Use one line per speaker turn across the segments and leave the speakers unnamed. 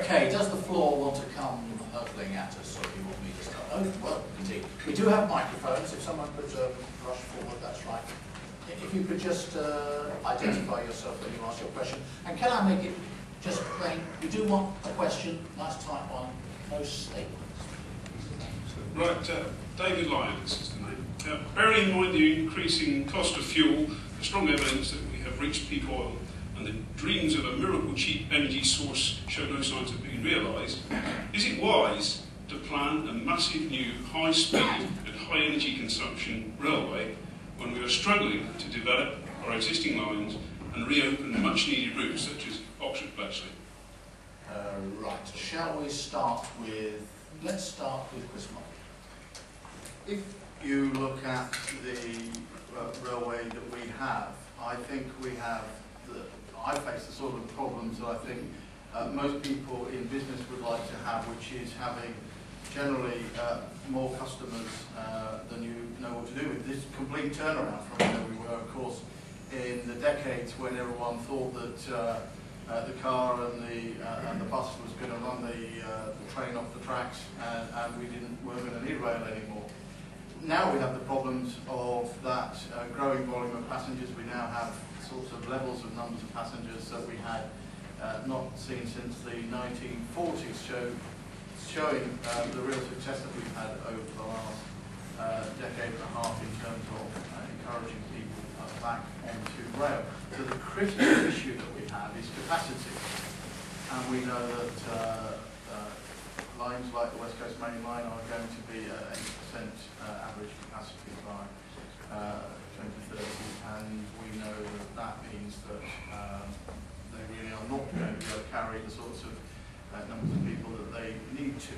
Okay, does the floor want to come hurtling at us, or do you want me to start? Oh, well, indeed. We do have microphones. If someone could rush forward, that's right. If you could just identify yourself when you ask your question. And can I make it just plain? We do want a question, nice tight one, no statements.
Right, David Lyons is the name. Bearing in mind the increasing cost of fuel, the strong evidence that we have reached peak oil, and the dreams of a miracle cheap energy source show no signs of being realised, is it wise to plan a massive new high-speed and high-energy consumption railway when we are struggling to develop our existing lines and reopen much-needed routes such as Oxford-Bletchley?
Right, shall we start with, let's start with Chris Mock.
If you look at the railway that we have, I think we have, I face the sort of problems that I think most people in business would like to have, which is having generally more customers than you know what to do with. This complete turnaround from where we were, of course, in the decades when everyone thought that the car and the bus was going to run the train off the tracks, and we weren't going to need rail anymore. Now we have the problems of that growing volume of passengers. We now have sorts of levels of numbers of passengers that we had not seen since the 1940s, showing the real success that we've had over the last decade and a half in terms of encouraging people back onto rail. So the critical issue that we have is capacity, and we know that lines like the West Coast Main Line are going to be at 80% average capacity by 2030, and we know that that means that they really are not going to be able to carry the sorts of numbers of people that they need to,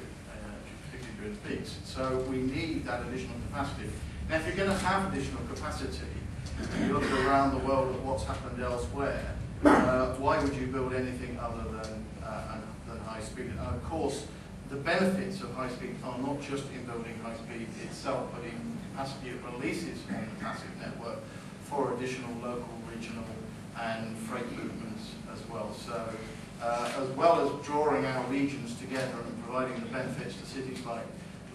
particularly during peaks. So we need that additional capacity. Now, if you're going to have additional capacity, you look around the world at what's happened elsewhere, why would you build anything other than high speed? And of course, the benefits of high speed are not just in building high speed itself, but in capacity it releases on the passive network for additional local, regional and freight movements as well. So as well as drawing our regions together and providing the benefits to cities like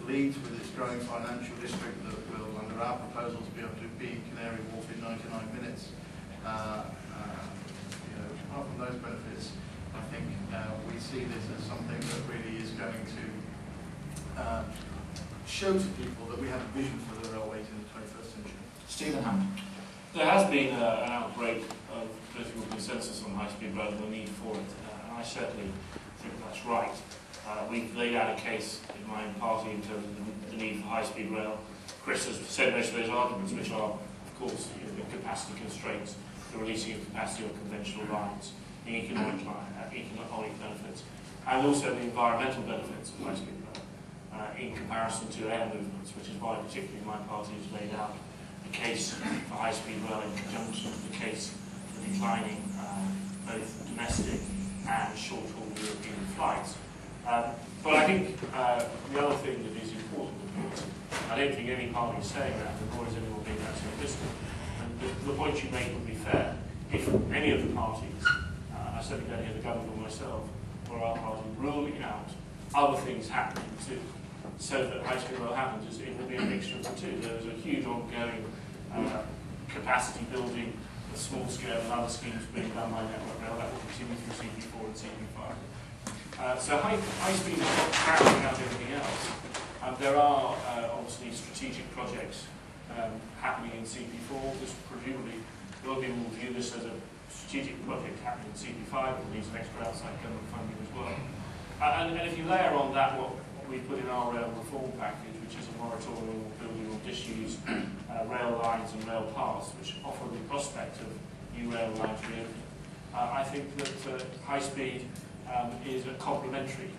Leeds with its growing financial district that will, under our proposals, be able to be in Canary Wharf in 99 minutes. Apart from those benefits, I think we see this as something that really is going to show to people that we have a vision for the railways in the 21st century.
Stephen Hampton.
There has been an outbreak of political consensus on high-speed rail and the need for it, and I certainly think that's right. We've laid out a case in my own party in terms of the need for high-speed rail. Chris has said most of those arguments, which are, of course, the capacity constraints, the releasing of capacity on conventional lines, the economic benefits, and also the environmental benefits of high-speed rail in comparison to air movements, which is why particularly my party has laid out the case for high-speed rail in conjunction with the case for declining both domestic and short-haul European flights. But I think the other thing that is important, I don't think any party is saying that, nor is anyone being that simplistic. And the point you make would be fair. If any of the parties, I certainly don't hear the government or myself, or our party, ruling out other things happening too, so that high-speed rail happens, it will be a mixture of the two. There is a huge ongoing capacity building, a small scale and other schemes being done by Network Rail that will continue through CP4 and CP5. So high speed is not crowding out everything else. There are obviously strategic projects happening in CP4. This presumably will view this as a strategic project happening in CP5, and needs an extra outside government funding as well. And if you layer on that what we put in our rail reform package, which is a moratorium on building or disused rail lines and rail paths, which offer the prospect of new rail lines reopening, I think that high speed is a complementary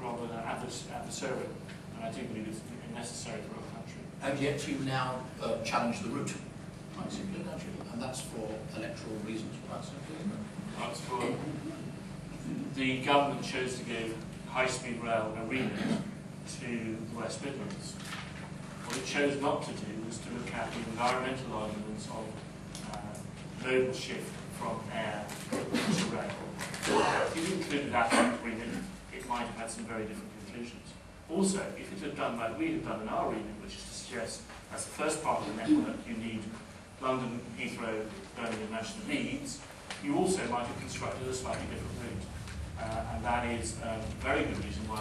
rather than adversarial, and I do believe it's necessary for our country.
And yet you now challenge the route, quite simply, don't you? And that's for electoral reasons, quite simply, isn't it?
That's for the government chose to give high-speed rail a remit to the West Midlands. What it chose not to do was to look at the environmental arguments of modal shift from air to rail. It included that remit. might have had some very different conclusions. Also, if it had done like we had done in our remit, which is to suggest as the first part of the network you need London, Heathrow, Birmingham, Manchester, Leeds, you also might have constructed a slightly different route. And that is a very good reason why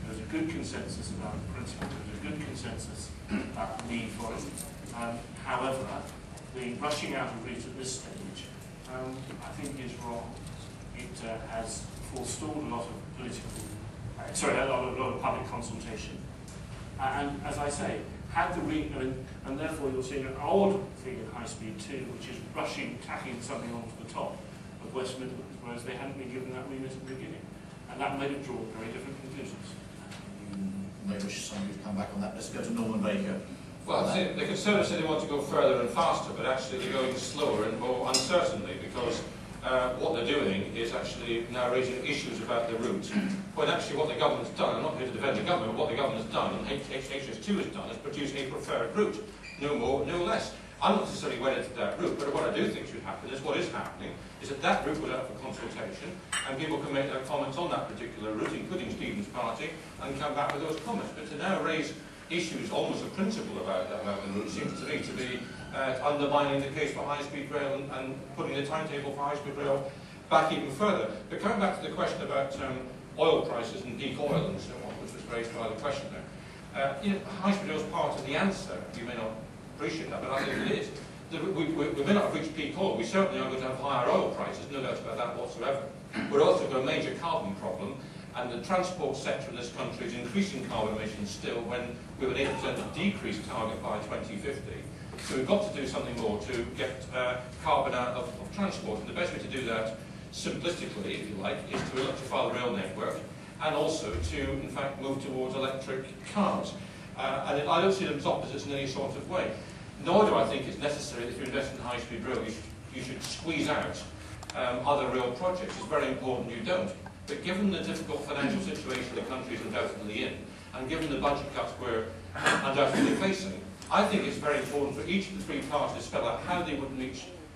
there's a good consensus about the principle, there's a good consensus about the need for it. However, the rushing out of route at this stage, I think is wrong. It has forestalled a lot of political, a lot of public consultation. And as I say, had the and therefore you're seeing an odd thing in High Speed 2, which is tacking something onto the top of West Midlands, whereas they hadn't been given that remit at the beginning. And that made it draw very different conclusions.
You may wish somebody to come back on that. Let's go to Norman Baker.
Well, the Conservatives say they want to go further and faster, but actually they're going slower and more uncertainly, because what they're doing is actually now raising issues about the route, when actually what the government's done, I'm not here to defend the government, but what the government has done, and HS2 has done, is produce a preferred route, no more, no less. I'm not necessarily wedded to that route, but what I do think should happen is, what is happening, is that that route was out for consultation, and people can make their comments on that particular route, including Stephen's party, and come back with those comments. But to now raise issues, almost a principle about the route, seems to me to be undermining the case for high-speed rail and putting the timetable for high-speed rail back even further. But coming back to the question about oil prices and peak oil and so on, which was raised by the questioner, high-speed rail is part of the answer. You may not appreciate that, but I think it is. We may not have reached peak oil. We certainly are going to have higher oil prices, no doubt about that whatsoever. We're also got a major carbon problem, and the transport sector in this country is increasing carbon emissions still, when we have an 8% decrease target by 2050. So we've got to do something more to get carbon out of transport, and the best way to do that, simplistically, if you like, is to electrify the rail network, and also to, in fact, move towards electric cars. And I don't see them as opposites in any sort of way. Nor do I think it's necessary that if you invest in high-speed rail, you should squeeze out other rail projects. It's very important you don't. But given the difficult financial situation the country is undoubtedly in, and given the budget cuts we're undoubtedly facing, I think it's very important for each of the three parties to spell out how they would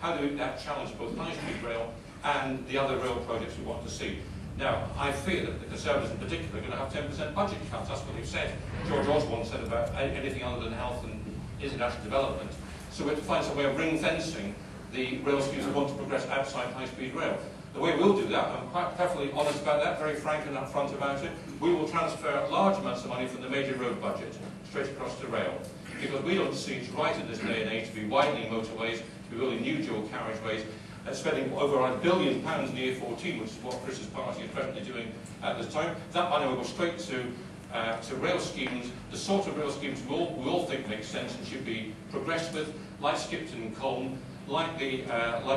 challenge both high-speed rail and the other rail projects we want to see. Now, I fear that the Conservatives in particular are going to have 10% budget cuts. That's what they've said. George Osborne said about anything other than health and international development. So we have to find some way of ring-fencing the rail schemes we want to progress outside high-speed rail. The way we'll do that, I'm quite perfectly honest about that, very frank and upfront about it, we will transfer large amounts of money from the major road budget straight across to rail. Because we don't see it's right in this day and age to be widening motorways, to be building new dual carriageways, and spending over £1 billion in the A14, which is what Chris's party is presently doing at this time. That money will go straight to rail schemes, the sort of rail schemes we all think make sense and should be progressed with, like Skipton and Colne, like